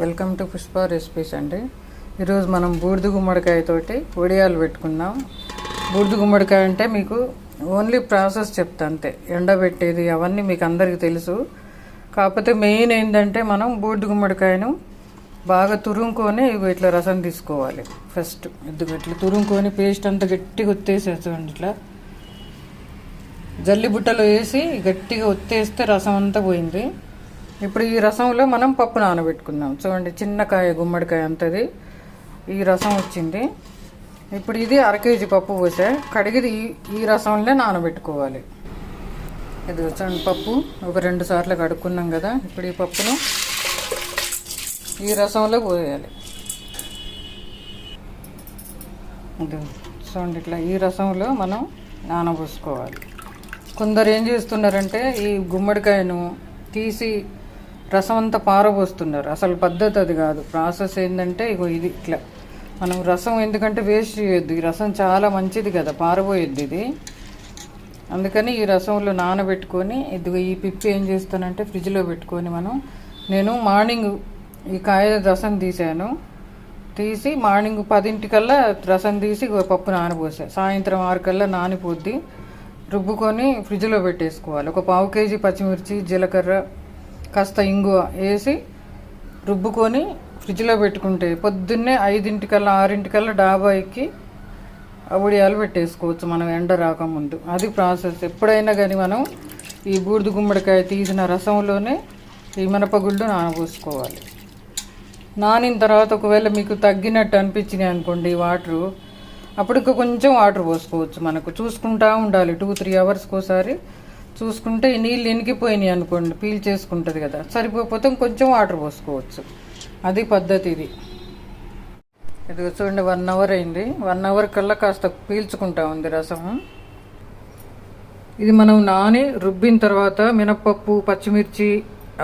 Welcome to Pushpa recipes అండి. ఈరోజు మనం బూడిద గుమ్మడికాయతోటి వడియాలు పెట్టుకుందాం. బూడిద గుమ్మడికాయ అంటే మీకు ఓన్లీ ప్రాసెస్ చెప్తా అంతే, ఎండబెట్టేది అవన్నీ మీకు అందరికీ తెలుసు. కాకపోతే మెయిన్ ఏంటంటే మనం బూడిద గుమ్మడికాయను బాగా తురుముకొని ఇట్లా రసం తీసుకోవాలి. ఫస్ట్ ఇట్లా తురుముకొని పేస్ట్ అంతా గట్టిగా ఒత్తేసేసుకోండి. ఇట్లా జల్లి బుట్టలో వేసి గట్టిగా ఒత్తేస్తే రసం అంతా పోయింది. ఇప్పుడు ఈ రసంలో మనం పప్పు నానబెట్టుకుందాం. చూడండి, చిన్న కాయ గుమ్మడికాయ అంతది ఈ రసం వచ్చింది. ఇప్పుడు ఇది 1 కేజీ పప్పు పోసా, కడిగిది ఈ రసంలో నానబెట్టుకోవాలి. ఇది చూడండి, పప్పు ఒక 2 సార్లు కడుక్కున్నాం కదా. ఇప్పుడు ఈ పప్పును ఈ రసంలో పోయాలి. ఇది చూడండి, ఇట్లా ఈ రసంలో మనం నానబోసుకోవాలి. కొందరు ఏం చేస్తున్నారంటే ఈ గుమ్మడికాయను తీసి రసం అంతా పారబోస్తున్నారు. అసలు పద్ధతి అది కాదు. ప్రాసెస్ ఏంటంటే ఇది ఇట్లా మనం రసం ఎందుకంటే వేస్ట్ చేయొద్దు. ఈ రసం చాలా మంచిది కదా, పారబోయొద్దు ఇది. అందుకని ఈ రసంలో నానబెట్టుకొని ఈ పిప్పి ఏం చేస్తానంటే ఫ్రిడ్జ్లో పెట్టుకొని నేను మార్నింగ్ ఈ కాయ రసం తీసి మార్నింగ్ 10 రసం తీసి పప్పు నానబోసా. సాయంత్రం 6 నానిపోద్ది. రుబ్బుకొని ఫ్రిడ్జ్లో పెట్టేసుకోవాలి. ఒక 1/2 కేజీ పచ్చిమిర్చి, జీలకర్ర, కాస్త ఇంగువ వేసి రుబ్బుకొని ఫ్రిడ్జ్లో పెట్టుకుంటే పొద్దున్నే 5 6 డాబా ఎక్కి వడియాలు పెట్టేసుకోవచ్చు మనం ఎండ రాకముందు. అది ప్రాసెస్. ఎప్పుడైనా కానీ మనం ఈ బూడిద గుమ్మడికాయ తీసిన రసంలోనే ఈ మినపగుళ్ళు నానబోసుకోవాలి. నానిన తర్వాత ఒకవేళ మీకు తగ్గినట్టు అనిపించినాయి అనుకోండి వాటరు, అప్పుడు కొంచెం వాటర్ పోసుకోవచ్చు. మనకు చూసుకుంటూ ఉండాలి. 2-3 అవర్స్కి ఒకసారి చూసుకుంటే ఈ నీళ్ళు ఇనికిపోయినాయి అనుకోండి, పీల్ చేసుకుంటుంది కదా, సరిపోతే కొంచెం వాటర్ పోసుకోవచ్చు. అది పద్ధతి ఇది. ఇది చూడండి, 1 అవర్ అయింది. 1 అవర్ కల్లా కాస్త పీల్చుకుంటా ఉంది రసము. ఇది మనం నాని రుబ్బిన తర్వాత మినప్పప్పు, పచ్చిమిర్చి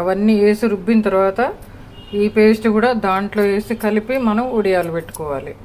అవన్నీ వేసి రుబ్బిన తర్వాత ఈ పేస్ట్ కూడా దాంట్లో వేసి కలిపి మనం వడియాలు పెట్టుకోవాలి.